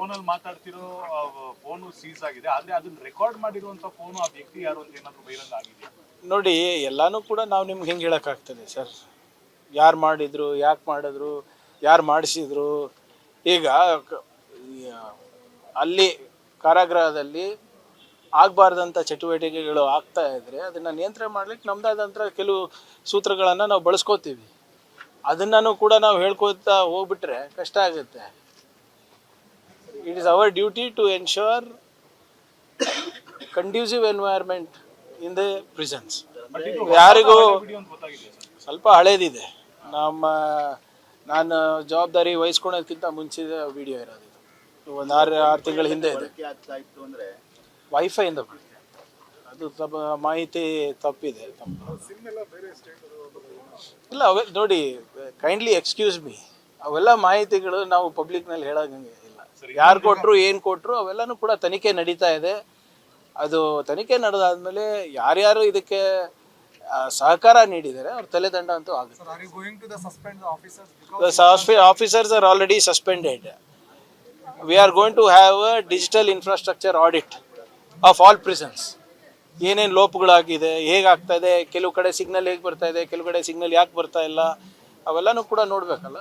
ಫೋನಲ್ಲಿ ಮಾತಾಡ್ತಿರೋ phone seize ಆಗಿದೆ, ಆದ್ರೆ ಅದನ್ನ ರೆಕಾರ್ಡ್ ಮಾಡಿರುವಂತ ಫೋನು ಆ ವ್ಯಕ್ತಿ ಯಾರು ಅಂತ ಏನಾದ್ರು ಬಹಿರಂಗ ಆಗಿದೆಯಾ? ನೋಡಿ, ಎಲ್ಲಾನು ಕೂಡ ನಾವು ನಿಮ್ಗೆ ಹೆಂಗೆ ಹೇಳೋಕ್ಕಾಗ್ತದೆ ಸರ್? ಯಾರು ಮಾಡಿದ್ರು, ಯಾಕೆ ಮಾಡಿದ್ರು, ಯಾರು ಮಾಡಿಸಿದ್ರು? ಈಗ ಅಲ್ಲಿ ಕಾರಾಗೃಹದಲ್ಲಿ ಆಗಬಾರ್ದಂಥ ಚಟುವಟಿಕೆಗಳು ಆಗ್ತಾ ಇದ್ರೆ ಅದನ್ನು ನಿಯಂತ್ರಣ ಮಾಡ್ಲಿಕ್ಕೆ ನಮ್ದಾದಂಥ ಕೆಲವು ಸೂತ್ರಗಳನ್ನು ನಾವು ಬಳಸ್ಕೋತೀವಿ. ಅದನ್ನು ಕೂಡ ನಾವು ಹೇಳ್ಕೊತಾ ಹೋಗ್ಬಿಟ್ರೆ ಕಷ್ಟ ಆಗುತ್ತೆ. It is our duty to ensure conducive environment in the prisons. ಯಾರಿಗೂ ಸ್ವಲ್ಪ ಹಳೇದಿದೆ. ನಾನು ಜವಾಬ್ದಾರಿ ವಹಿಸ್ಕೊಳೋದಕ್ಕಿಂತ ಮುಂಚಿದ ವಿಡಿಯೋ ಇರೋದು. ಇದು ಒಂದು 6 ತಿಂಗಳ ಹಿಂದೆ ಇದೆ. ವೈಫೈಯಿಂದ ಅದು ಸ್ವಲ್ಪ ಮಾಹಿತಿ ತಪ್ಪಿದೆ. ಇಲ್ಲ, ನೋಡಿ, ಕೈಂಡ್ಲಿ ಎಕ್ಸ್ಕ್ಯೂಸ್ ಮೀ, ಅವೆಲ್ಲ ಮಾಹಿತಿಗಳು ನಾವು ಪಬ್ಲಿಕ್ನಲ್ಲಿ ಹೇಳೋಂಗೆ ಇಲ್ಲ. ಯಾರು ಕೊಟ್ಟರು, ಏನು ಕೊಟ್ಟರು, ಅವೆಲ್ಲನೂ ಕೂಡ ತನಿಖೆ ನಡೀತಾ ಇದೆ. ಅದು ತನಿಖೆ ನಡೆದಾದ್ಮೇಲೆ ಯಾರ್ಯಾರು ಇದಕ್ಕೆ ಸಹಕಾರ ನೀಡಿದ್ದಾರೆ ಅವ್ರ ತಲೆದಂಡ ಅಂತೂ ಆಗುತ್ತೆ. Officers are already suspended. We are going to have a digital infrastructure audit of all prisons. ಏನೇನು ಲೋಪಗಳಾಗಿದೆ, ಹೇಗಾಗ್ತಾ ಇದೆ, ಕೆಲವು ಕಡೆ ಸಿಗ್ನಲ್ ಹೇಗೆ ಬರ್ತಾ ಇದೆ, ಕೆಲವು ಕಡೆ ಸಿಗ್ನಲ್ ಯಾಕೆ ಬರ್ತಾ ಇಲ್ಲ, ಅವೆಲ್ಲನೂ ಕೂಡ ನೋಡ್ಬೇಕಲ್ಲ.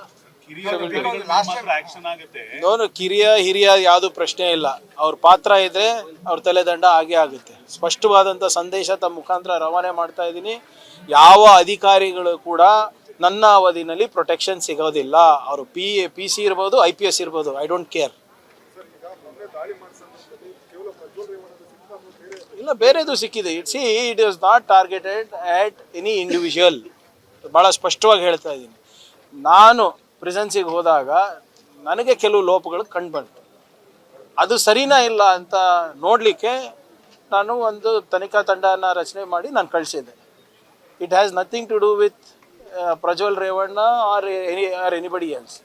ಹಿರಿಯ ಯಾವುದು ಪ್ರಶ್ನೆ ಇಲ್ಲ. ಅವ್ರ ಪಾತ್ರ ಇದೆ, ಅವ್ರ ತಲೆದಂಡ ಆಗೇ ಆಗುತ್ತೆ. ಸ್ಪಷ್ಟವಾದಂಥ ಸಂದೇಶ ತಮ್ಮ ಮುಖಾಂತರ ರವಾನೆ ಮಾಡ್ತಾ ಇದ್ದೀನಿ. ಯಾವ ಅಧಿಕಾರಿಗಳು ಕೂಡ ನನ್ನ ಅವಧಿನಲ್ಲಿ ಪ್ರೊಟೆಕ್ಷನ್ ಸಿಗೋದಿಲ್ಲ. ಅವರು ಪಿ ಸಿ ಇರ್ಬೋದು, IPS ಇರ್ಬೋದು, ಐ ಡೋಂಟ್ ಕೇರ್. ಇಲ್ಲ, ಬೇರೆದು ಸಿಕ್ಕಿದೆ. It is not targeted at any individual. ಭಾಳ ಸ್ಪಷ್ಟವಾಗಿ ಹೇಳ್ತಾ ಇದ್ದೀನಿ. ನಾನು ಪ್ರಿಸನ್ಸಿಗೆ ಹೋದಾಗ ನನಗೆ ಕೆಲವು ಲೋಪಗಳು ಕಂಡು ಬಂತು. ಅದು ಸರಿನಾ ಇಲ್ಲ ಅಂತ ನೋಡಲಿಕ್ಕೆ ನಾನು ಒಂದು ತನಿಖಾ ತಂಡನ ರಚನೆ ಮಾಡಿ ನಾನು ಕಳಿಸಿದ್ದೆ. It has nothing to do with Prajwal Revanna or anybody else.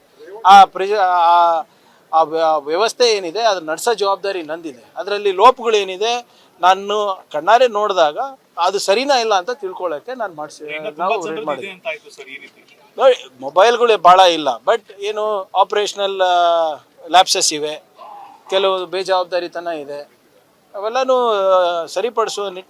ಆ ವ್ಯವಸ್ಥೆ ಏನಿದೆ ಅದು ನಡೆಸೋ ಜವಾಬ್ದಾರಿ ನಂದಿದೆ. ಅದರಲ್ಲಿ ಲೋಪಗಳೇನಿದೆ ನಾನು ಕಣ್ಣಾರೆ ನೋಡಿದಾಗ ಅದು ಸರಿನಾ ಇಲ್ಲ ಅಂತ ತಿಳ್ಕೊಳ್ಳೋಕ್ಕೆ ನಾನು ನಾವು ರೆಡಿ ಮಾಡಿದ್ವಿ. ನೋಡಿ, ಮೊಬೈಲ್ಗಳು ಭಾಳ ಇಲ್ಲ, ಬಟ್ ಏನು ಆಪ್ರೇಷನಲ್ ಲ್ಯಾಪ್ಸಸ್ ಇವೆ, ಕೆಲವು ಬೇಜವಾಬ್ದಾರಿತನ ಇದೆ. ಅವೆಲ್ಲನೂ ಸರಿಪಡಿಸುವ